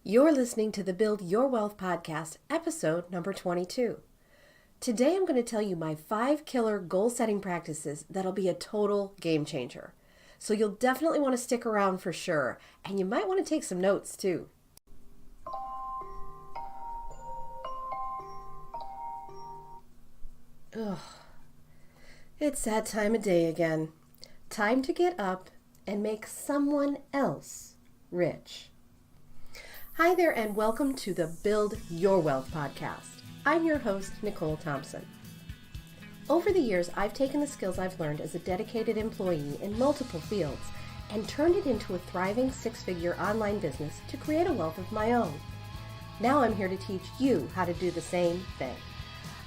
You're listening to the Build Your Wealth podcast, episode number 22. Today I'm going to tell you my 5 killer goal setting practices that'll be a total game changer. So you'll definitely want to stick around for sure, and you might want to take some notes too. Ugh. It's that time of day again. Time to get up and make someone else rich. Hi there, and welcome to the Build Your Wealth podcast. I'm your host, Nicole Thompson. Over the years, I've taken the skills I've learned as a dedicated employee in multiple fields and turned it into a thriving 6-figure online business to create a wealth of my own. Now I'm here to teach you how to do the same thing.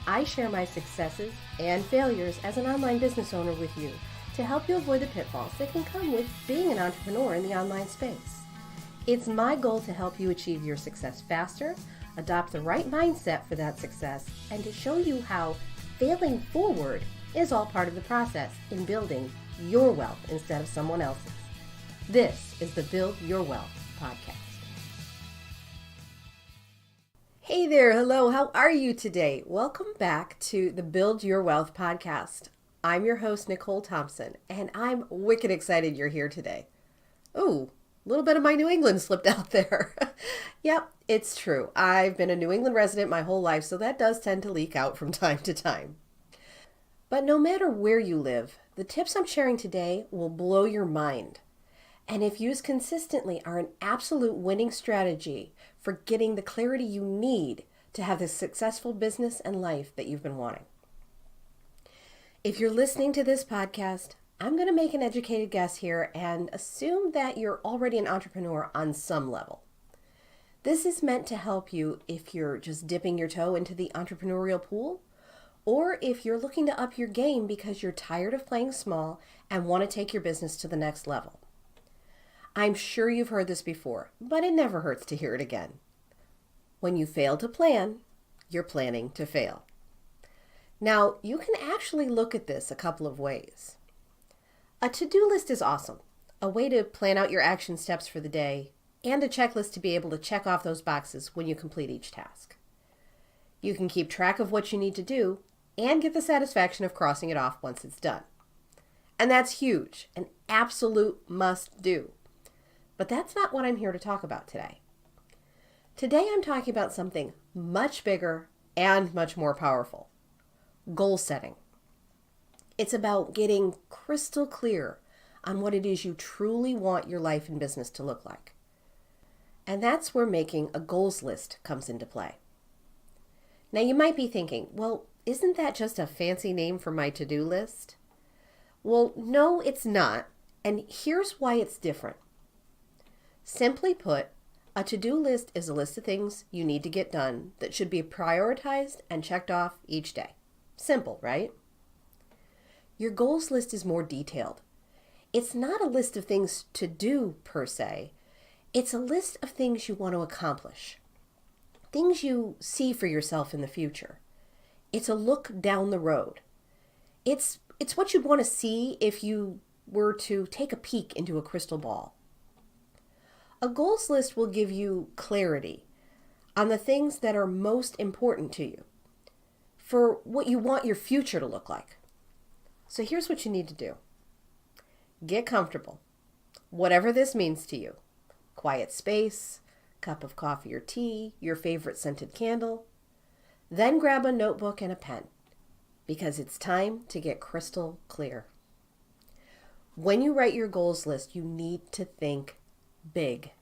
I share my successes and failures as an online business owner with you to help you avoid the pitfalls that can come with being an entrepreneur in the online space. It's my goal to help you achieve your success faster, adopt the right mindset for that success, and to show you how failing forward is all part of the process in building your wealth instead of someone else's. This is the Build Your Wealth podcast. Hey there, hello, how are you today? Welcome back to the Build Your Wealth podcast. I'm your host, Nicole Thompson, and I'm wicked excited you're here today. Ooh. A little bit of my New England slipped out there. Yep, it's true. I've been a New England resident my whole life, so that does tend to leak out from time to time. But no matter where you live, the tips I'm sharing today will blow your mind. And if used consistently, are an absolute winning strategy for getting the clarity you need to have the successful business and life that you've been wanting. If you're listening to this podcast, I'm going to make an educated guess here and assume that you're already an entrepreneur on some level. This is meant to help you if you're just dipping your toe into the entrepreneurial pool, or if you're looking to up your game because you're tired of playing small and want to take your business to the next level. I'm sure you've heard this before, but it never hurts to hear it again. When you fail to plan, you're planning to fail. Now, you can actually look at this a couple of ways. A to-do list is awesome, a way to plan out your action steps for the day, and a checklist to be able to check off those boxes when you complete each task. You can keep track of what you need to do and get the satisfaction of crossing it off once it's done. And that's huge, an absolute must-do. But that's not what I'm here to talk about today. Today I'm talking about something much bigger and much more powerful: goal setting. It's about getting crystal clear on what it is you truly want your life and business to look like. And that's where making a goals list comes into play. Now you might be thinking, well, isn't that just a fancy name for my to-do list? Well, no, it's not. And here's why it's different. Simply put, a to-do list is a list of things you need to get done that should be prioritized and checked off each day. Simple, right? Your goals list is more detailed. It's not a list of things to do per se. It's a list of things you want to accomplish. Things you see for yourself in the future. It's a look down the road. It's what you'd want to see if you were to take a peek into a crystal ball. A goals list will give you clarity on the things that are most important to you for what you want your future to look like. So here's what you need to do. Get comfortable, whatever this means to you. Quiet space, cup of coffee or tea, your favorite scented candle. Then grab a notebook and a pen, because it's time to get crystal clear. When you write your goals list, you need to think big.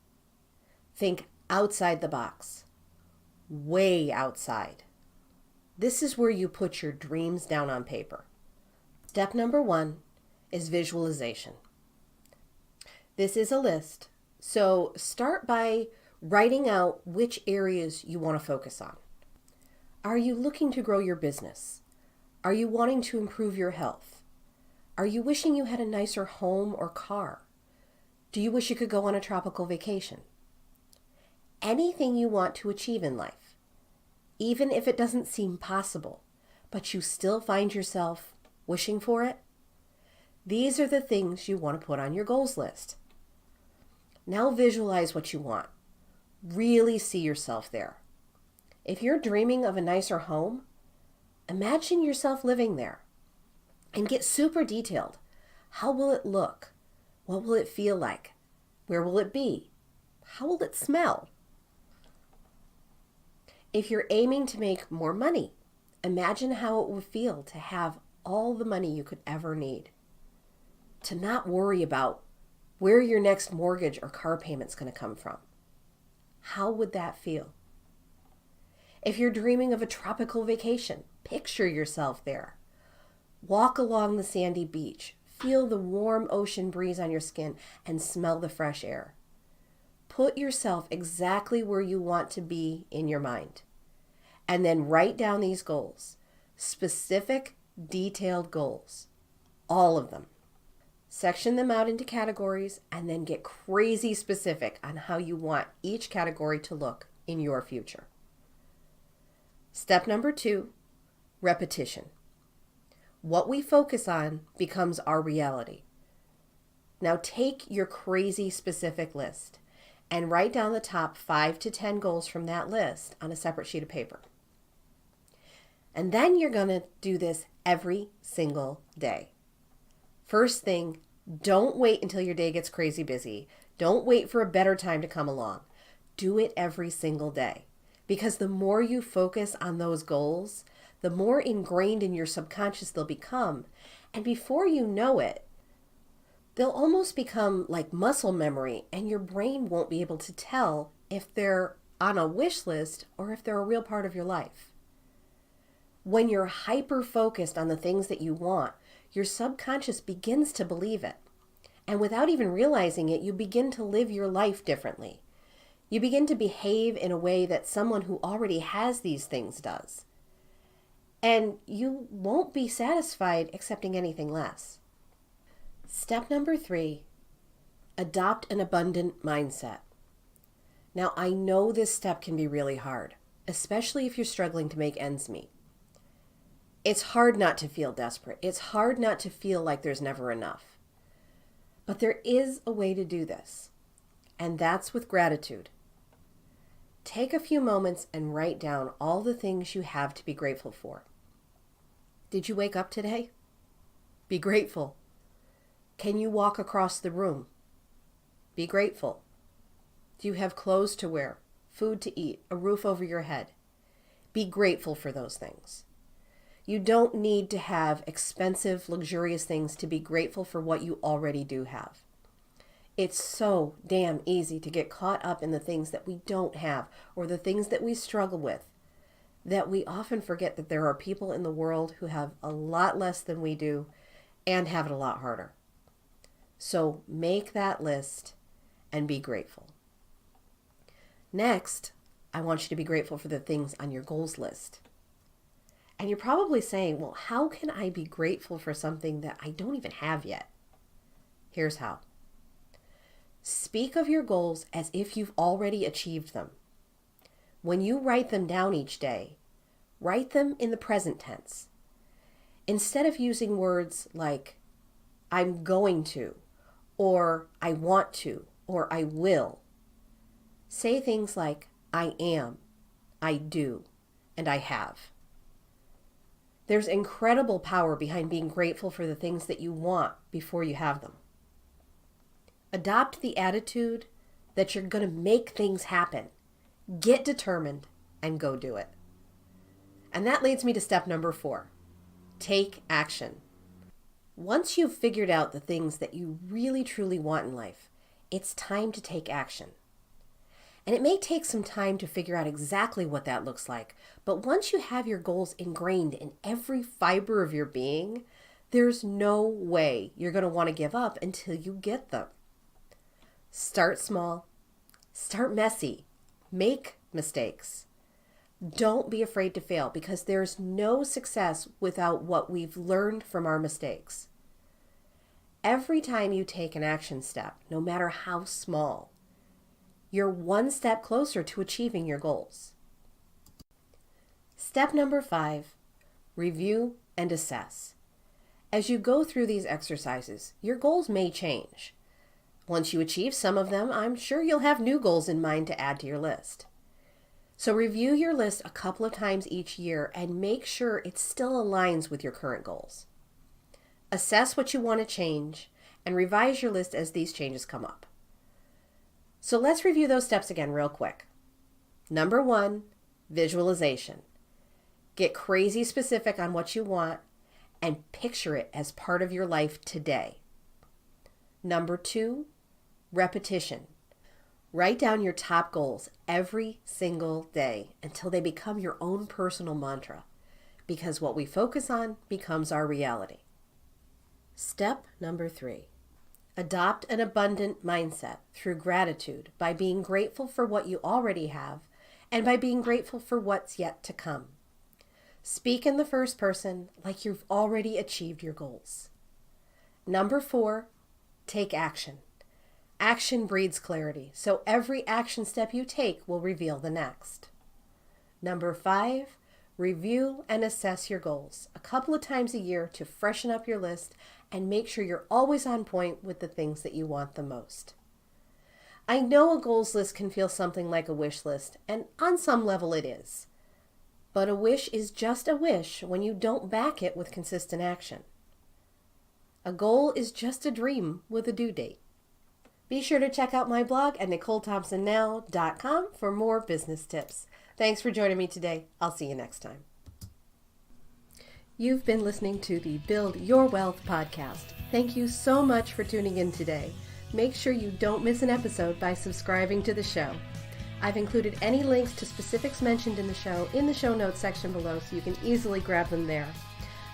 Think outside the box, way outside. This is where you put your dreams down on paper. Step number 1 is visualization. This is a list, so start by writing out which areas you want to focus on. Are you looking to grow your business? Are you wanting to improve your health? Are you wishing you had a nicer home or car? Do you wish you could go on a tropical vacation? Anything you want to achieve in life, even if it doesn't seem possible, but you still find yourself wishing for it? These are the things you want to put on your goals list. Now visualize what you want. Really see yourself there. If you're dreaming of a nicer home, imagine yourself living there and get super detailed. How will it look? What will it feel like? Where will it be? How will it smell? If you're aiming to make more money, imagine how it would feel to have all the money you could ever need. To not worry about where your next mortgage or car payment's going to come from. How would that feel? If you're dreaming of a tropical vacation, picture yourself there. Walk along the sandy beach, feel the warm ocean breeze on your skin, and smell the fresh air. Put yourself exactly where you want to be in your mind. And then write down these goals. Specific, detailed goals. All of them. Section them out into categories and then get crazy specific on how you want each category to look in your future. Step number 2, repetition. What we focus on becomes our reality. Now take your crazy specific list and write down the top 5 to 10 goals from that list on a separate sheet of paper. And then you're going to do this every single day. First thing, don't wait until your day gets crazy busy. Don't wait for a better time to come along. Do it every single day. Because the more you focus on those goals, the more ingrained in your subconscious they'll become. And before you know it, they'll almost become like muscle memory, and your brain won't be able to tell if they're on a wish list or if they're a real part of your life. When you're hyper-focused on the things that you want, your subconscious begins to believe it. And without even realizing it, you begin to live your life differently. You begin to behave in a way that someone who already has these things does. And you won't be satisfied accepting anything less. Step number 3, adopt an abundant mindset. Now, I know this step can be really hard, especially if you're struggling to make ends meet. It's hard not to feel desperate. It's hard not to feel like there's never enough. But there is a way to do this, and that's with gratitude. Take a few moments and write down all the things you have to be grateful for. Did you wake up today? Be grateful. Can you walk across the room? Be grateful. Do you have clothes to wear, food to eat, a roof over your head? Be grateful for those things. You don't need to have expensive, luxurious things to be grateful for what you already do have. It's so damn easy to get caught up in the things that we don't have or the things that we struggle with, that we often forget that there are people in the world who have a lot less than we do and have it a lot harder. So make that list and be grateful. Next, I want you to be grateful for the things on your goals list. And you're probably saying, well, how can I be grateful for something that I don't even have yet? Here's how. Speak of your goals as if you've already achieved them. When you write them down each day, write them in the present tense. Instead of using words like, I'm going to, or I want to, or I will, say things like, I am, I do, and I have. There's incredible power behind being grateful for the things that you want before you have them. Adopt the attitude that you're going to make things happen. Get determined and go do it. And that leads me to step number 4. Take action. Once you've figured out the things that you really truly want in life, it's time to take action. And it may take some time to figure out exactly what that looks like, but once you have your goals ingrained in every fiber of your being, there's no way you're going to want to give up until you get them. Start small. Start messy. Make mistakes. Don't be afraid to fail, because there's no success without what we've learned from our mistakes. Every time you take an action step, no matter how small, you're one step closer to achieving your goals. Step number 5, review and assess. As you go through these exercises, your goals may change. Once you achieve some of them, I'm sure you'll have new goals in mind to add to your list. So review your list a couple of times each year and make sure it still aligns with your current goals. Assess what you want to change and revise your list as these changes come up. So let's review those steps again real quick. Number 1, visualization. Get crazy specific on what you want and picture it as part of your life today. Number 2, repetition. Write down your top goals every single day until they become your own personal mantra, because what we focus on becomes our reality. Step number 3, adopt an abundant mindset through gratitude by being grateful for what you already have and by being grateful for what's yet to come. Speak in the first person like you've already achieved your goals. Number 4, take action. Action breeds clarity, so every action step you take will reveal the next. Number 5, review and assess your goals a couple of times a year to freshen up your list and make sure you're always on point with the things that you want the most. I know a goals list can feel something like a wish list, and on some level it is. But a wish is just a wish when you don't back it with consistent action. A goal is just a dream with a due date. Be sure to check out my blog at NicoleThompsonNow.com for more business tips. Thanks for joining me today. I'll see you next time. You've been listening to the Build Your Wealth podcast. Thank you so much for tuning in today. Make sure you don't miss an episode by subscribing to the show. I've included any links to specifics mentioned in the show notes section below so you can easily grab them there.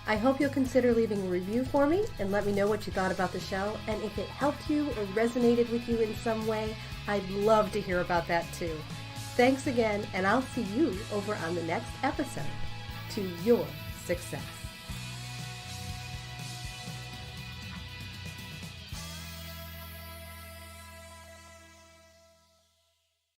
I hope you'll consider leaving a review for me and let me know what you thought about the show, and if it helped you or resonated with you in some way, I'd love to hear about that too. Thanks again, and I'll see you over on the next episode to your success.